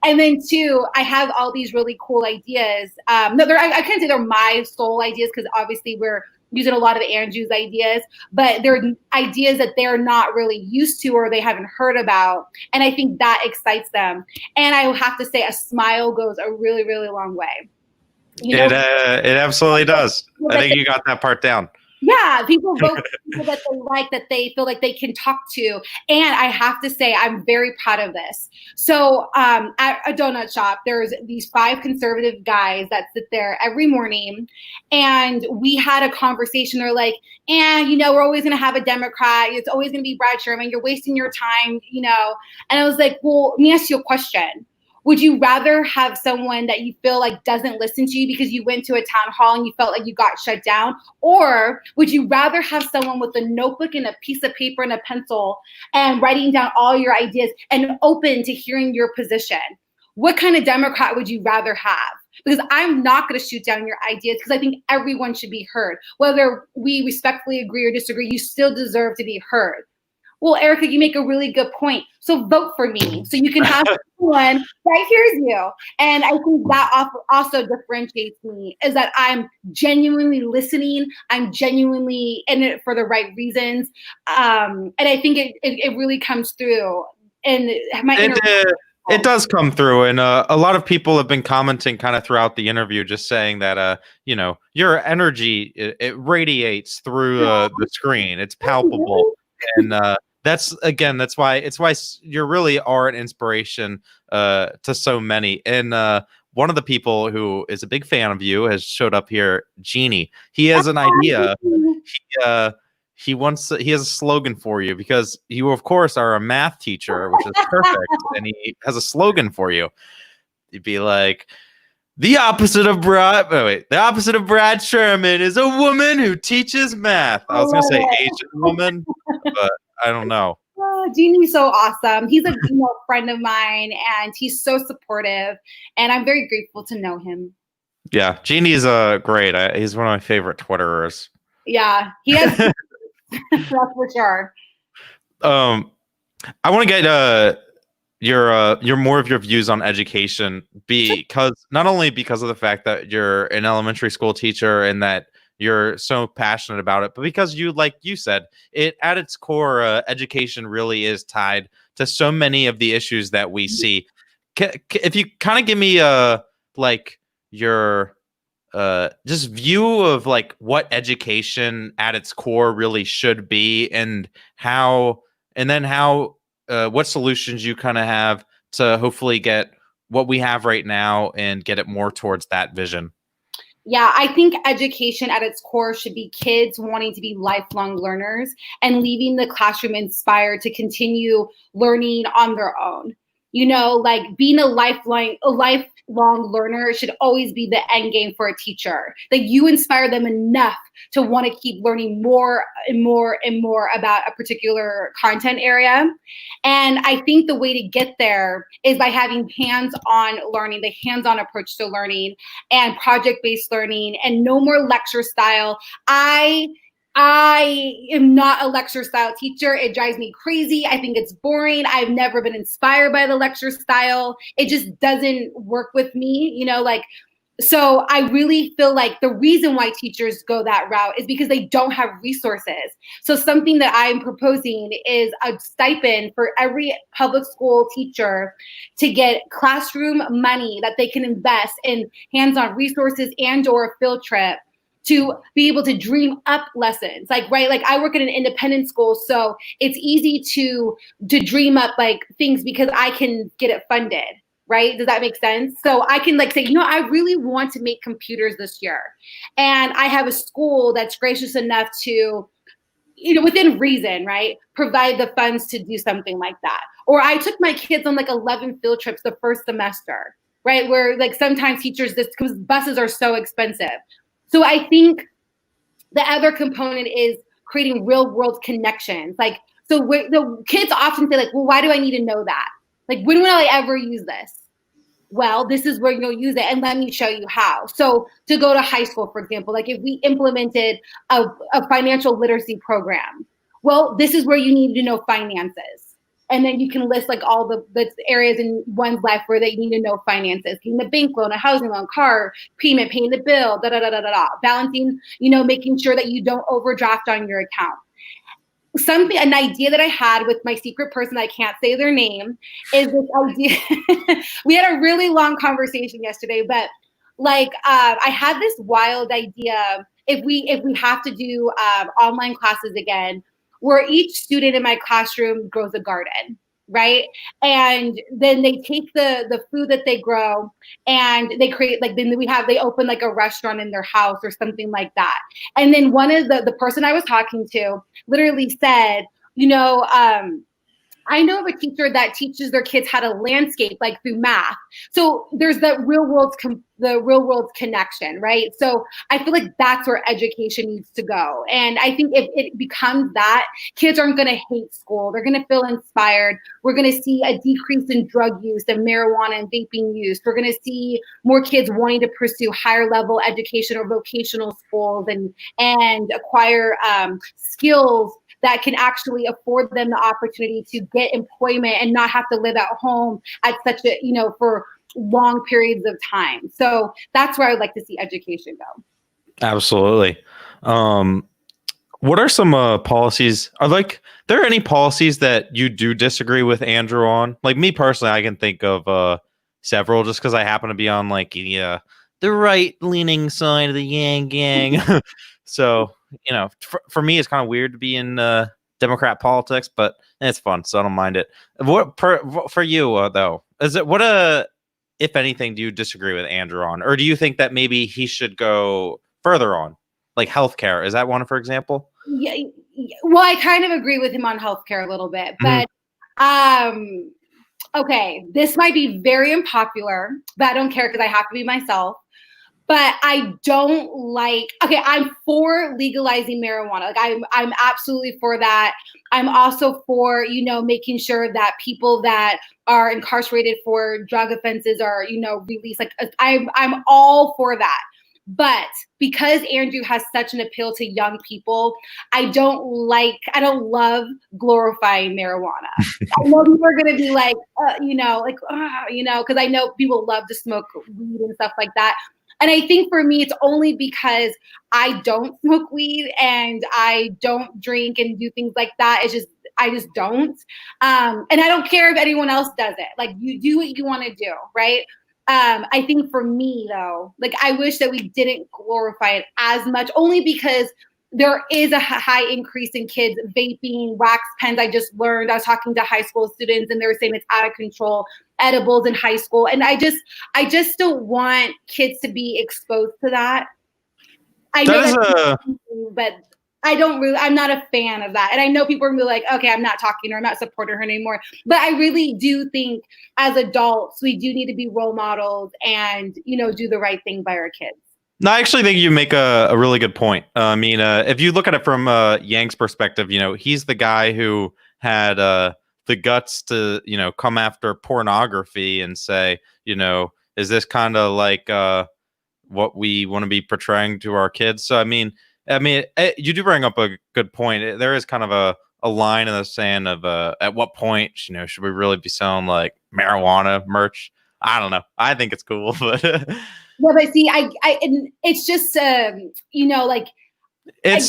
And then two, I have all these really cool ideas. No, I can't say they're my sole ideas because obviously we're using a lot of Andrew's ideas, but they're ideas that they're not really used to or they haven't heard about. And I think that excites them. And I have to say a smile goes a really, really long way. You know, it absolutely does. I think you got that part down. Yeah, people vote for people that they like, that they feel like they can talk to. And I have to say, I'm very proud of this. So at a donut shop, there's these 5 conservative guys that sit there every morning. And we had a conversation. They're like, you know, we're always going to have a Democrat. It's always going to be Brad Sherman. You're wasting your time, you know. And I was like, well, let me ask you a question. Would you rather have someone that you feel like doesn't listen to you because you went to a town hall and you felt like you got shut down? Or would you rather have someone with a notebook and a piece of paper and a pencil and writing down all your ideas and open to hearing your position? What kind of Democrat would you rather have? Because I'm not going to shoot down your ideas because I think everyone should be heard. Whether we respectfully agree or disagree, you still deserve to be heard. Well, Aarika, you make a really good point. So vote for me so you can have someone that hears you. And I think that also differentiates me, is that I'm genuinely listening. I'm genuinely in it for the right reasons. And I think it really comes through. And it does come through. And a lot of people have been commenting kind of throughout the interview, just saying that, you know, your energy, it radiates through the screen. It's palpable. And that's why you really are an inspiration to so many. And one of the people who is a big fan of you has showed up here, Jeannie. He has an idea. He has a slogan for you because you, of course, are a math teacher, which is perfect. And he has a slogan for you. He'd be like, the opposite of Brad Sherman is a woman who teaches math. I was going to say Asian woman, but I don't know. Oh, Jeannie's so awesome. He's a friend of mine, and he's so supportive, and I'm very grateful to know him. Yeah, Jeannie's great. He's one of my favorite Twitterers. Yeah, he has. That's for sure. I want to get your more of your views on education, because not only because of the fact that you're an elementary school teacher and that you're so passionate about it, but because like you said, it at its core, education really is tied to so many of the issues that we see. If you kind of give me like your just view of like what education at its core really should be, and what solutions you kind of have to hopefully get what we have right now and get it more towards that vision. Yeah, I think education at its core should be kids wanting to be lifelong learners and leaving the classroom inspired to continue learning on their own. You know, like being lifelong learner should always be the end game for a teacher. That you inspire them enough to want to keep learning more and more and more about a particular content area. And I think the way to get there is by having hands-on learning, the hands-on approach to learning and project-based learning, and no more lecture style. I am not a lecture style teacher. It drives me crazy. I think it's boring. I've never been inspired by the lecture style. It just doesn't work with me, so I really feel like the reason why teachers go that route is because they don't have resources. So something that I'm proposing is a stipend for every public school teacher to get classroom money that they can invest in hands-on resources and or a field trip to be able to dream up lessons. Right? I work at an independent school, so it's easy to dream up things because I can get it funded. Right? Does that make sense? So I can say, I really want to make computers this year. And I have a school that's gracious enough to, within reason, right, provide the funds to do something like that. Or I took my kids on 11 field trips the first semester, right? Where sometimes teachers, because buses are so expensive. So I think the other component is creating real world connections. So the kids often say well, why do I need to know that? When will I ever use this? Well, this is where you'll use it, and let me show you how. So to go to high school, for example, if we implemented a financial literacy program, well, this is where you need to know finances. And then you can list all the areas in one's life where they need to know finances, getting the bank loan, a housing loan, car payment, paying the bill, balancing, making sure that you don't overdraft on your account. An idea that I had with my secret person, I can't say their name, is this idea. We had a really long conversation yesterday, but I had this wild idea. If we have to do online classes again, where each student in my classroom grows a garden, right? And then they take the food that they grow and they create they open a restaurant in their house or something like that. And then one of the person I was talking to literally said, I know of a teacher that teaches their kids how to landscape through math. So there's that real world connection, right? So I feel like that's where education needs to go. And I think if it becomes that, kids aren't going to hate school. They're going to feel inspired. We're going to see a decrease in drug use and marijuana and vaping use. We're going to see more kids wanting to pursue higher level education or vocational schools and acquire skills that can actually afford them the opportunity to get employment and not have to live at home at such a, for long periods of time. So that's where I would like to see education go. Absolutely. What are some policies? There any policies that you do disagree with Andrew on? Me personally, I can think of several just because I happen to be on the right-leaning side of the yang gang. So, for me, it's kind of weird to be in Democrat politics, but it's fun, so I don't mind it. For you, though, if anything, do you disagree with Andrew on? Or do you think that maybe he should go further on? Healthcare, is that one, for example? Yeah, well, I kind of agree with him on healthcare a little bit, but okay, this might be very unpopular, but I don't care because I have to be myself. But I don't I'm for legalizing marijuana. I'm absolutely for that. I'm also for, making sure that people that are incarcerated for drug offenses are, released. I'm all for that. But because Andrew has such an appeal to young people, I don't love glorifying marijuana. I know people are going to be because I know people love to smoke weed and stuff like that. And I think for me, it's only because I don't smoke weed and I don't drink and do things like that. I just don't. And I don't care if anyone else does it. You do what you want to do, right? I think for me, though, I wish that we didn't glorify it as much, only because there is a high increase in kids vaping, wax pens. I just learned, I was talking to high school students and they were saying it's out of control, edibles in high school. And I just don't want kids to be exposed to that. I know but I'm not a fan of that. And I know people are gonna be like, okay, I'm not talking to her, I'm not supporting her anymore. But I really do think as adults, we do need to be role models and, do the right thing by our kids. No, I actually think you make a really good point. I mean, if you look at it from Yang's perspective, he's the guy who had the guts to, come after pornography and say, is this kind of like what we want to be portraying to our kids? So, I mean, you do bring up a good point. There is kind of a line in the sand of at what point, should we really be selling like marijuana merch? I don't know. I think it's cool, but yeah, but see, it's just, like I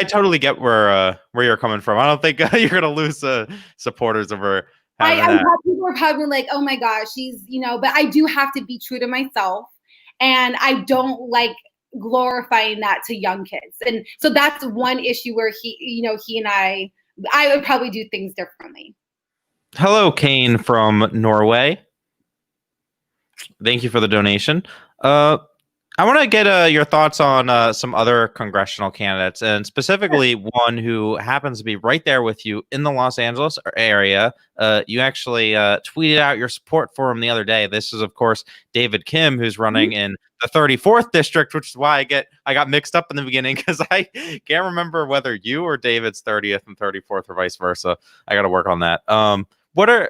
totally get where you're coming from. I don't think you're gonna lose supporters over having that. People are probably like, oh my gosh, she's, but I do have to be true to myself, and I don't like glorifying that to young kids, and so that's one issue where he and I would probably do things differently. Hello, Kane from Norway. Thank you for the donation. I want to get your thoughts on some other congressional candidates, and specifically one who happens to be right there with you in the Los Angeles area. You actually tweeted out your support for him the other day. This is, of course, David Kim, who's running in the 34th district, which is why I got mixed up in the beginning, because I can't remember whether you or David's 30th and 34th or vice versa. I got to work on that.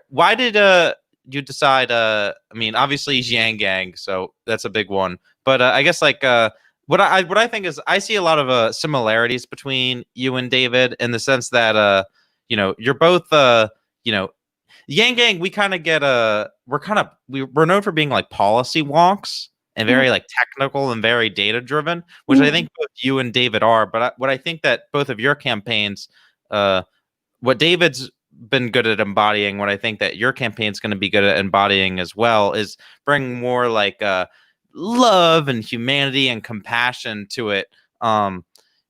Why did you decide? I mean, obviously he's Yang Gang, so that's a big one. But I guess like what I think is I see a lot of similarities between you and David in the sense that you're both Yang Gang. We kind of get we're known for being like policy wonks and very like technical and very data driven, which I think both you and David are. But what I think that both of your campaigns, what David's been good at embodying, what I think that your campaign's going to be good at embodying as well, is bring more like love and humanity and compassion to it.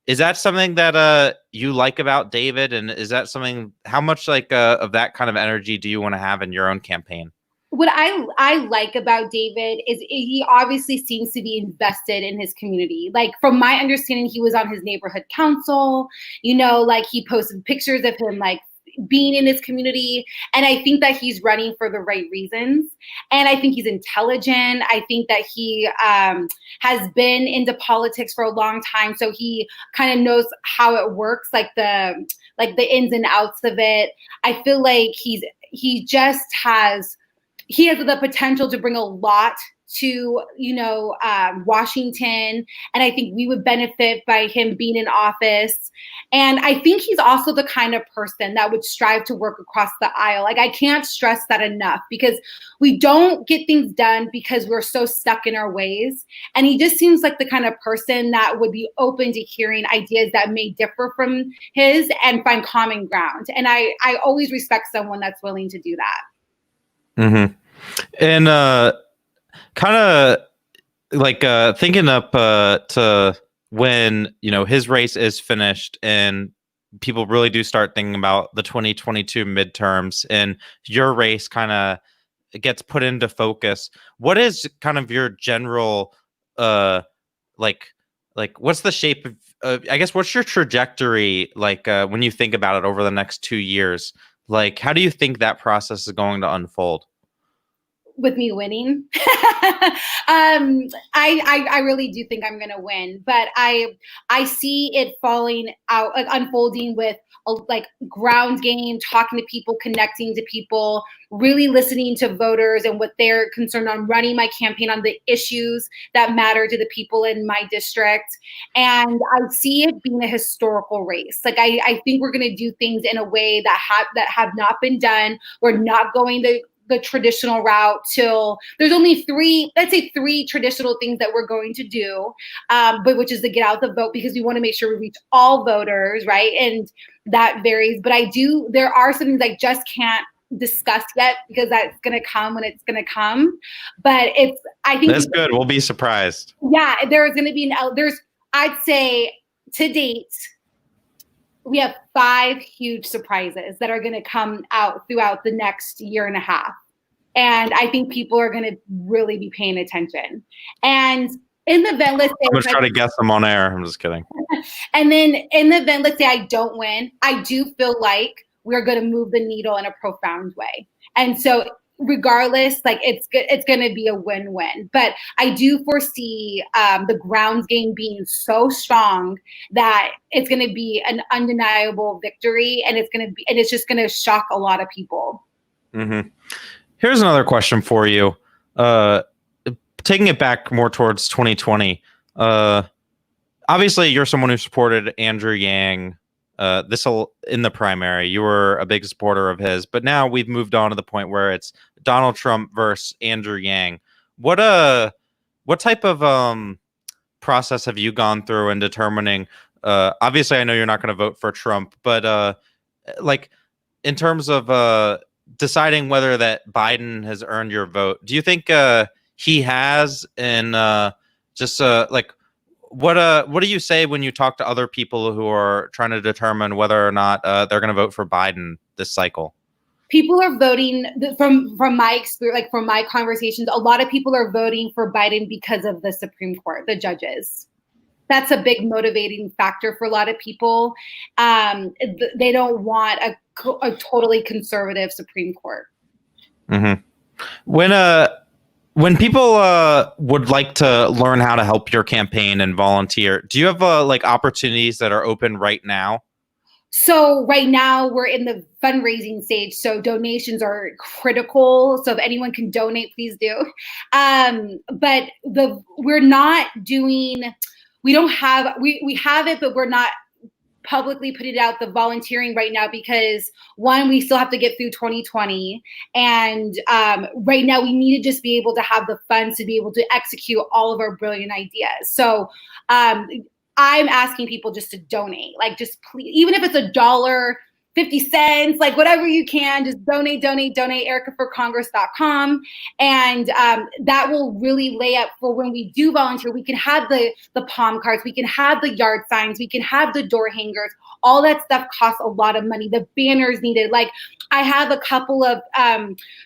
Is that something that you like about David, and is that something, how much like of that kind of energy do you want to have in your own campaign? What I like about David is he obviously seems to be invested in his community. Like, from my understanding, he was on his neighborhood council, like he posted pictures of him like being in his community. And I think that he's running for the right reasons. And I think he's intelligent. I think that he has been into politics for a long time. So he kind of knows how it works, like the ins and outs of it. I feel like he has the potential to bring a lot to, Washington. And I think we would benefit by him being in office. And I think he's also the kind of person that would strive to work across the aisle. Like, I can't stress that enough, because we don't get things done because we're so stuck in our ways. And he just seems like the kind of person that would be open to hearing ideas that may differ from his and find common ground. And I always respect someone that's willing to do that. Mm-hmm. And kind of like thinking up to when his race is finished and people really do start thinking about the 2022 midterms and your race kind of gets put into focus. What is kind of your general like what's the shape of I guess what's your trajectory like when you think about it over the next 2 years? Like, how do you think that process is going to unfold? With me winning. I really do think I'm going to win, but I see it falling out, like unfolding with a like ground game, talking to people, connecting to people, really listening to voters and what they're concerned on, running my campaign on the issues that matter to the people in my district. And I see it being a historical race. Like, I think we're going to do things in a way that have not been done. We're not going the traditional route till there's only three traditional things that we're going to do, but which is to get out the vote, because we want to make sure we reach all voters, right? And that varies. But there are some things I just can't discuss yet, because that's going to come when it's going to come. But I think that's good. We'll be surprised. Yeah, there's going to be I'd say to date, we have 5 huge surprises that are going to come out throughout the next year and a half. And I think people are going to really be paying attention. And in the event, let's say I'm gonna try to guess them on air. I'm just kidding. and then in the event, let's say I don't win, I do feel like we're going to move the needle in a profound way. And so regardless, like it's going to be a win-win. But I do foresee the grounds game being so strong that it's going to be an undeniable victory, and it's just going to shock a lot of people. Mm-hmm. Here's another question for you. Taking it back more towards 2020. Obviously, you're someone who supported Andrew Yang in the primary. You were a big supporter of his, but now we've moved on to the point where it's Donald Trump versus Andrew Yang. What type of process have you gone through in determining? Obviously, I know you're not going to vote for Trump, but like in terms of deciding whether that Biden has earned your vote, do you think he has? And like, what do you say when you talk to other people who are trying to determine whether or not they're going to vote for Biden this cycle? People are voting from my experience, like from my conversations, a lot of people are voting for Biden because of the Supreme Court, the judges. That's a big motivating factor for a lot of people. They don't want a totally conservative Supreme Court. Mm-hmm. When people would like to learn how to help your campaign and volunteer, do you have like opportunities that are open right now? So right now we're in the fundraising stage. So donations are critical. So if anyone can donate, please do. But we're not doing, we don't have, we have it, but we're not publicly putting out the volunteering right now because one, we still have to get through 2020. And right now we need to just be able to have the funds to be able to execute all of our brilliant ideas. So I'm asking people just to donate, like just please, even if it's $1, 50 cents, like whatever you can, just donate, AarikaForCongress.com. And that will really lay up for when we do volunteer, we can have the palm cards, we can have the yard signs, we can have the door hangers. All that stuff costs a lot of money. The banners needed. Like I have a couple of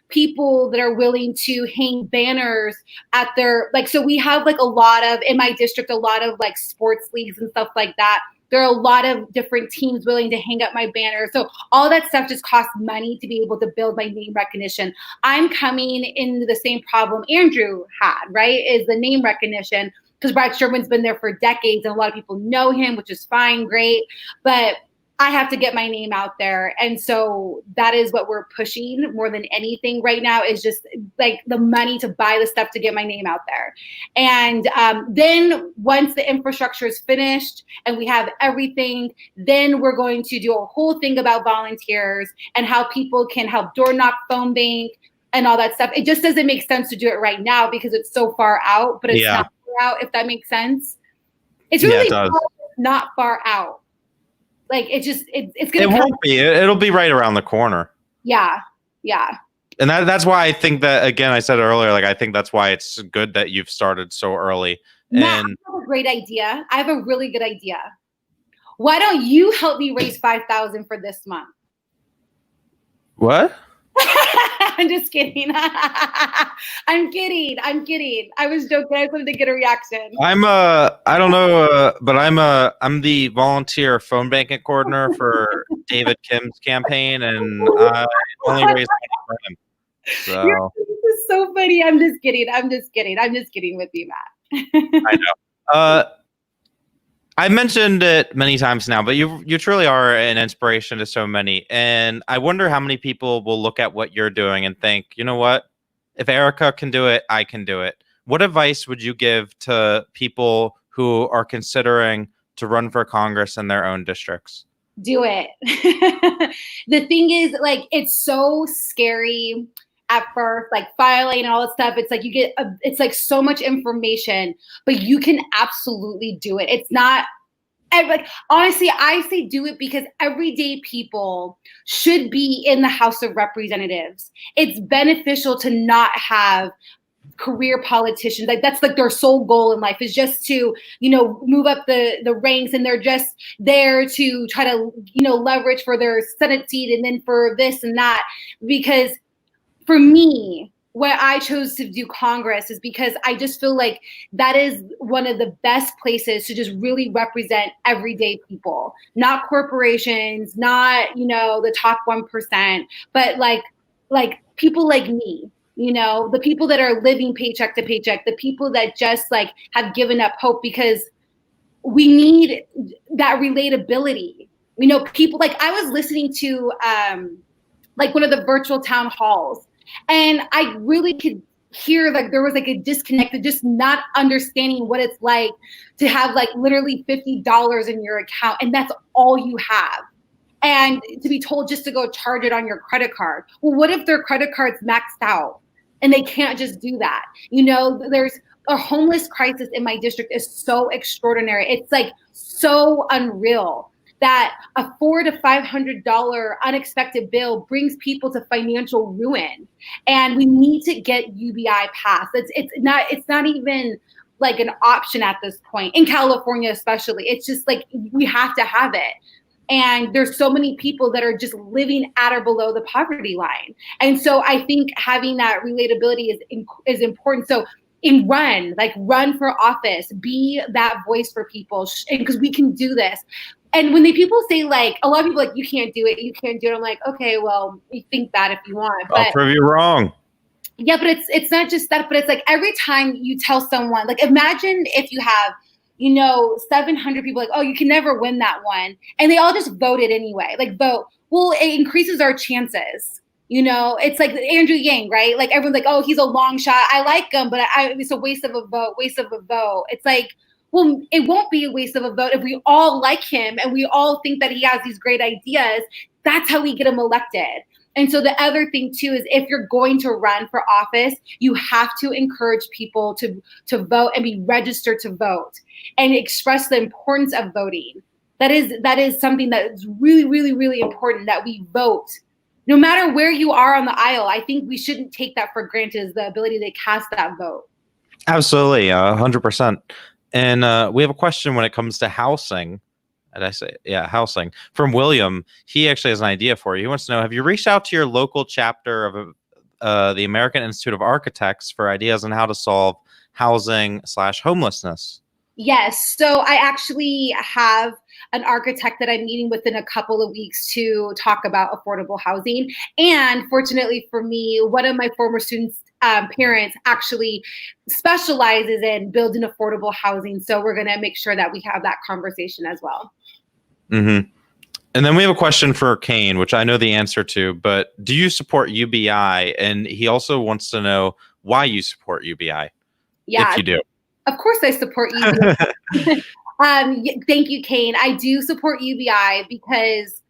people that are willing to hang banners at their, like, so we have like a lot of, in my district, a lot of like sports leagues and stuff like that. There are a lot of different teams willing to hang up my banner. So all that stuff just costs money to be able to build my name recognition. I'm coming into the same problem Andrew had, right? Is the name recognition, because Brad Sherman's been there for decades and a lot of people know him, which is fine, great. But I have to get my name out there. And so that is what we're pushing more than anything right now, is just like the money to buy the stuff to get my name out there. And then once the infrastructure is finished and we have everything, then we're going to do a whole thing about volunteers and how people can help door knock, phone bank, and all that stuff. It just doesn't make sense to do it right now because it's so far out, but it's not far out, if that makes sense. It's really not far out. Like it's gonna. It won't be. It'll be right around the corner. Yeah. And that's why I think that, again, I said earlier, like I think that's why it's good that you've started so early. Matt, I have a great idea. I have a really good idea. Why don't you help me raise 5,000 for this month? What? I'm just kidding. I'm kidding. I was joking. I just wanted to get a reaction. I don't know, but I'm the volunteer phone banking coordinator for David Kim's campaign, and I only raised money for him. So this is so funny. I'm just kidding with you, Matt. I know. I mentioned it many times now, but you truly are an inspiration to so many. And I wonder how many people will look at what you're doing and think, you know what? If Aarika can do it, I can do it. What advice would you give to people who are considering to run for Congress in their own districts? Do it. The thing is, like, it's so scary at first, like filing and all that stuff. It's like you get, it's like so much information, but you can absolutely do it. It's not, like, honestly, I say do it because everyday people should be in the House of Representatives. It's beneficial to not have career politicians. Like that's like their sole goal in life, is just to, move up the ranks, and they're just there to try to, leverage for their Senate seat and then for this and that. Because for me, why I chose to do Congress is because I just feel like that is one of the best places to just really represent everyday people, not corporations, not, the top 1%, but like people like me, the people that are living paycheck to paycheck, the people that just like have given up hope, because we need that relatability. People like, I was listening to like one of the virtual town halls, and I really could hear like there was like a disconnect of just not understanding what it's like to have like literally $50 in your account and that's all you have. And to be told just to go charge it on your credit card. Well, what if their credit card's maxed out and they can't just do that? There's a homeless crisis in my district is so extraordinary. It's like so unreal that a $400 to $500 unexpected bill brings people to financial ruin, and we need to get UBI passed. It's not even like an option at this point in California, especially. It's just like we have to have it. And there's so many people that are just living at or below the poverty line, and so I think having that relatability is important. So run for office, be that voice for people, because we can do this. And when people say like, a lot of people like, you can't do it, I'm like, okay, well, you think that if you want, but I'll prove you wrong. Yeah, but it's not just that, but it's like every time you tell someone, like imagine if you have 700 people like, oh, you can never win that one, and they all just voted anyway, like vote. Well, it increases our chances. It's like Andrew Yang, right? Like everyone's like, oh, he's a long shot, I like him, but it's a waste of a vote. It's like, well, it won't be a waste of a vote if we all like him and we all think that he has these great ideas. That's how we get him elected. And so the other thing too is, if you're going to run for office, you have to encourage people to vote and be registered to vote and express the importance of voting. That is something that is really, really, really important, that we vote. No matter where you are on the aisle, I think we shouldn't take that for granted, is the ability to cast that vote. Absolutely, 100%. And we have a question when it comes to housing. Did I say, yeah, housing, from William. He actually has an idea for you. He wants to know, have you reached out to your local chapter of the American Institute of Architects for ideas on how to solve housing/homelessness? Yes. So I actually have an architect that I'm meeting with in a couple of weeks to talk about affordable housing. And fortunately for me, one of my former students' parents actually specializes in building affordable housing. So we're going to make sure that we have that conversation as well. Mm-hmm. And then we have a question for Kane, which I know the answer to, but do you support UBI? And he also wants to know why you support UBI. Yeah, if you do. Of course I support UBI. Thank you, Kane. I do support UBI because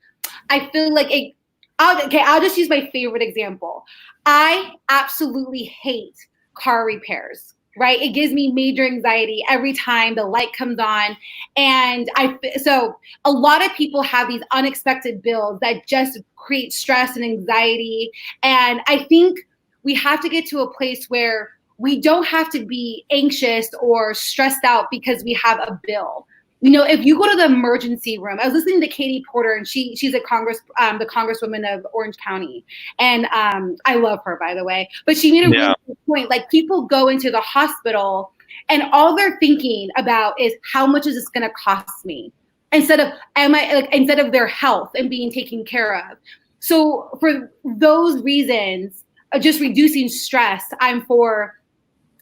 I feel like I'll just use my favorite example. I absolutely hate car repairs, right? It gives me major anxiety every time the light comes on. And so a lot of people have these unexpected bills that just create stress and anxiety. And I think we have to get to a place where we don't have to be anxious or stressed out because we have a bill. If you go to the emergency room, I was listening to Katie Porter, and she's the Congresswoman of Orange County. And I love her, by the way. But she made a really good point. Like, people go into the hospital and all they're thinking about is, how much is this going to cost me? Instead of their health and being taken care of. So for those reasons, just reducing stress, I'm for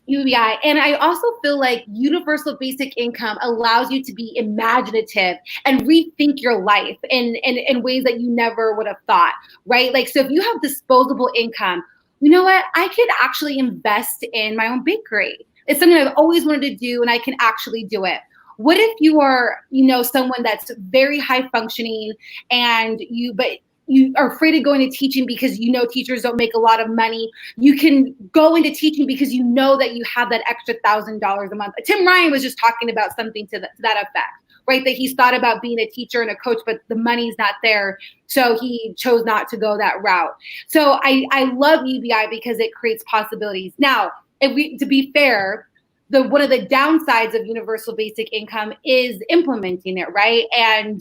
UBI. And I also feel like universal basic income allows you to be imaginative and rethink your life in ways that you never would have thought, right? Like, so if you have disposable income, you know what? I could actually invest in my own bakery. It's something I've always wanted to do, and I can actually do it. What if you are, someone that's very high functioning but you are afraid of going to teaching because teachers don't make a lot of money? You can go into teaching because you know that you have that extra $1,000 a month. Tim Ryan was just talking about something to that effect, right? That he's thought about being a teacher and a coach, but the money's not there. So he chose not to go that route. So I love UBI because it creates possibilities. Now, to be fair, one of the downsides of universal basic income is implementing it, right? And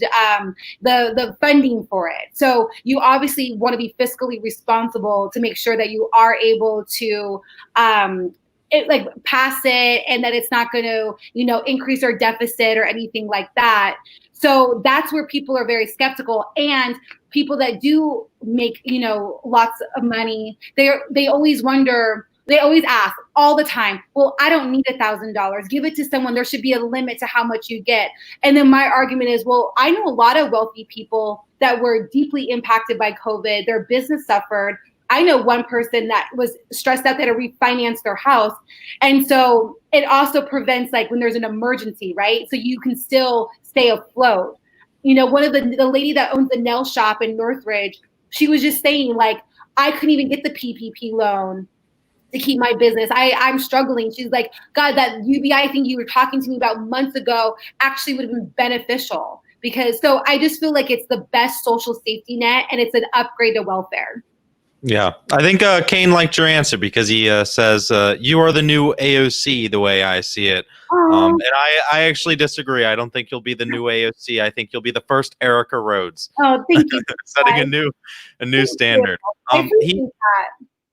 the funding for it. So you obviously want to be fiscally responsible to make sure that you are able to pass it, and that it's not going to, increase our deficit or anything like that. So that's where people are very skeptical. And people that do make, lots of money, they always wonder, they always ask all the time, well, I don't need $1,000. Give it to someone. There should be a limit to how much you get. And then my argument is, well, I know a lot of wealthy people that were deeply impacted by COVID. Their business suffered. I know one person that was stressed out, that had to refinance their house. And so it also prevents, like, when there's an emergency, right? So you can still stay afloat. One of the lady that owns the nail shop in Northridge, she was just saying, like, I couldn't even get the PPP loan to keep my business. I'm struggling. She's like, God, that UBI thing you were talking to me about months ago actually would have been beneficial. So I just feel like it's the best social safety net, and it's an upgrade to welfare. Yeah, I think Kane liked your answer, because he says you are the new AOC, the way I see it. And I actually disagree. I don't think you'll be the new AOC. I think you'll be the first Aarika Rhodes. Oh, thank you. Setting a new standard.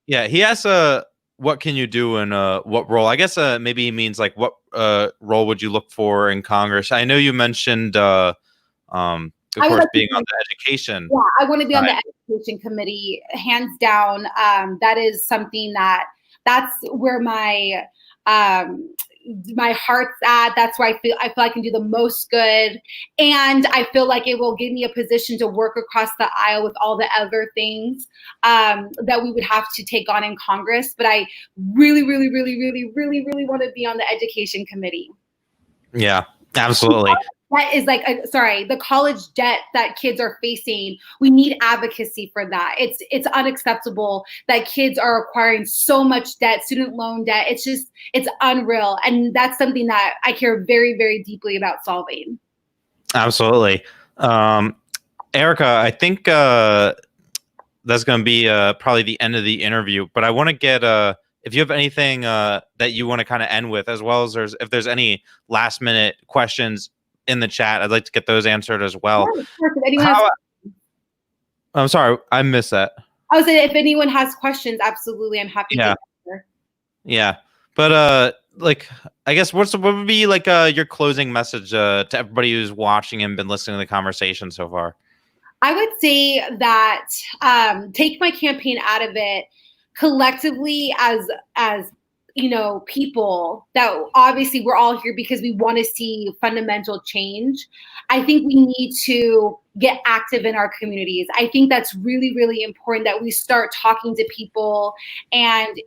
He asks, what can you do and what role? I guess maybe he means, like, what role would you look for in Congress? I know you mentioned of course, being on the education. Yeah, I want to be on the education committee, hands down. That is something that's where my heart's at. That's where I feel I can do the most good. And I feel like it will give me a position to work across the aisle with all the other things that we would have to take on in Congress. But I really, really, really, really, really, really want to be on the education committee. Yeah, absolutely. That is the college debt that kids are facing. We need advocacy for that. It's unacceptable that kids are acquiring so much debt, student loan debt. It's unreal. And that's something that I care very, very deeply about solving. Absolutely. Aarika, I think that's going to be probably the end of the interview, but I want to get if you have anything that you want to kind of end with, as well as if there's any last minute questions in the chat, I'd like to get those answered as well. I'm sorry, I missed that. I was saying, if anyone has questions, absolutely, I'm happy to answer. Yeah, but I guess what would be like your closing message to everybody who's watching and been listening to the conversation so far? I would say that take my campaign out of it, collectively as people, that obviously we're all here because we want to see fundamental change. I think we need to get active in our communities. I think that's really, really important, that we start talking to people and,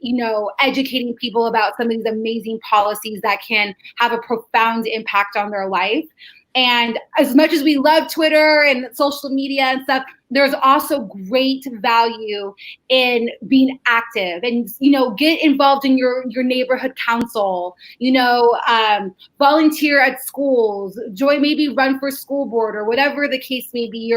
educating people about some of these amazing policies that can have a profound impact on their life. And as much as we love Twitter and social media and stuff, there's also great value in being active and, get involved in your neighborhood council, volunteer at schools, maybe run for school board or whatever the case may be.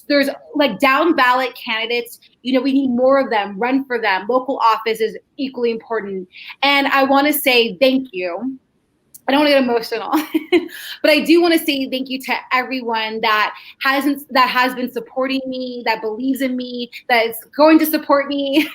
There's like down ballot candidates, we need more of them, run for them. Local office is equally important. And I want to say thank you. I don't want to get emotional, but I do want to say thank you to everyone that has been supporting me, that believes in me, that is going to support me.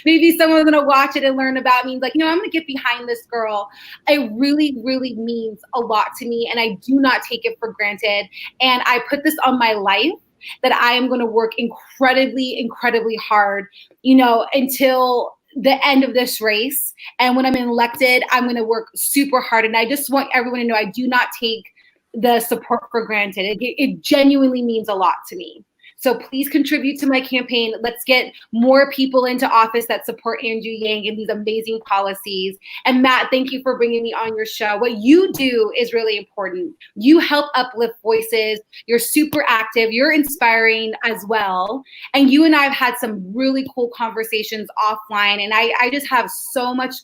Maybe someone's going to watch it and learn about me. Like, I'm going to get behind this girl. It really, really means a lot to me, and I do not take it for granted. And I put this on my life, that I am going to work incredibly, incredibly hard, until the end of this race. And when I'm elected, I'm going to work super hard. And I just want everyone to know I do not take the support for granted. It genuinely means a lot to me. So please contribute to my campaign. Let's get more people into office that support Andrew Yang and these amazing policies. And Matt, thank you for bringing me on your show. What you do is really important. You help uplift voices. You're super active. You're inspiring as well. And you and I have had some really cool conversations offline. And I just have so much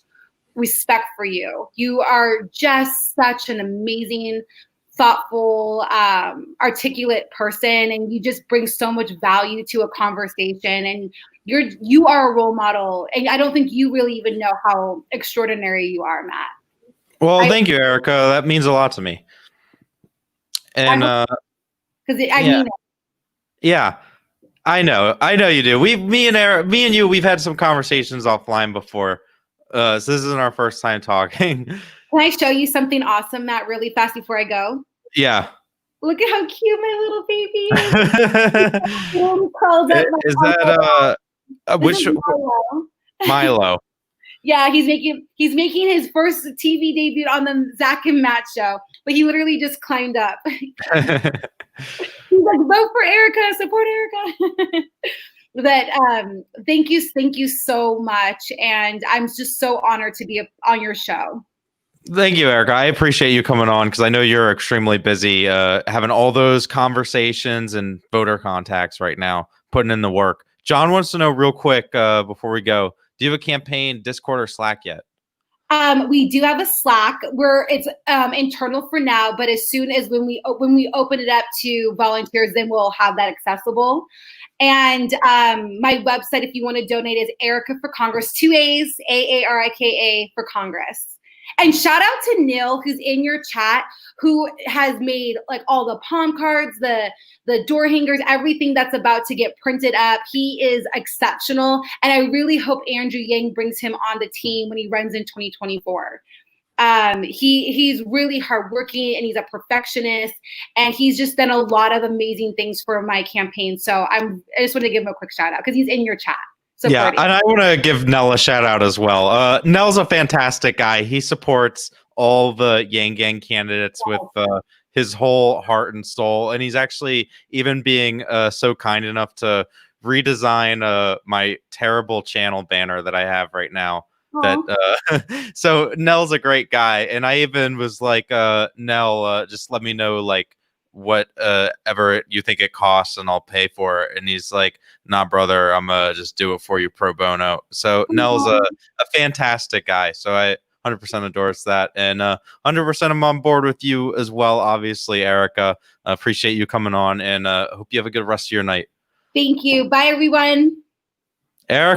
respect for you. You are just such an amazing, thoughtful, articulate person, and you just bring so much value to a conversation, and you are a role model, and I don't think you really even know how extraordinary you are, Matt. Well, thank you, Aarika. That means a lot to me. And because I mean it. Yeah, I know you do. Me and you, we've had some conversations offline before. So this isn't our first time talking. Can I show you something awesome, Matt, really fast before I go? Yeah. Look at how cute my little baby is. Is that which Milo? Yeah, he's making his first TV debut on the Zach and Matt show, but he literally just climbed up. He's like, vote for Aarika, support Aarika. But thank you so much, and I'm just so honored to be on your show. Thank you, Aarika. I appreciate you coming on because I know you're extremely busy having all those conversations and voter contacts right now, putting in the work. John wants to know real quick before we go, do you have a campaign Discord or Slack yet? We do have a Slack where it's internal for now, but as soon as when we open it up to volunteers, then we'll have that accessible. And my website, if you want to donate, is Aarika for Congress, 2 A's, AARIKA for Congress. And shout out to Neil, who's in your chat, who has made like all the palm cards, the door hangers, everything that's about to get printed up. He is exceptional. And I really hope Andrew Yang brings him on the team when he runs in 2024. He's really hardworking and he's a perfectionist, and he's just done a lot of amazing things for my campaign. So I just want to give him a quick shout out because he's in your chat. Yeah, and I want to give Nell a shout out as well. Nell's a fantastic guy. He supports all the Yang Gang candidates with his whole heart and soul, and he's actually even being so kind enough to redesign my terrible channel banner that I have right now. That so Nell's a great guy, and I even was like, Nell, just let me know like what ever you think it costs and I'll pay for it. And he's like, nah, brother, I'm gonna just do it for you pro bono. So Nell's a fantastic guy. So I 100% endorse that, and 100% I'm on board with you as well. Obviously, Aarika, appreciate you coming on, and hope you have a good rest of your night. Thank you. Bye, everyone. Aarika.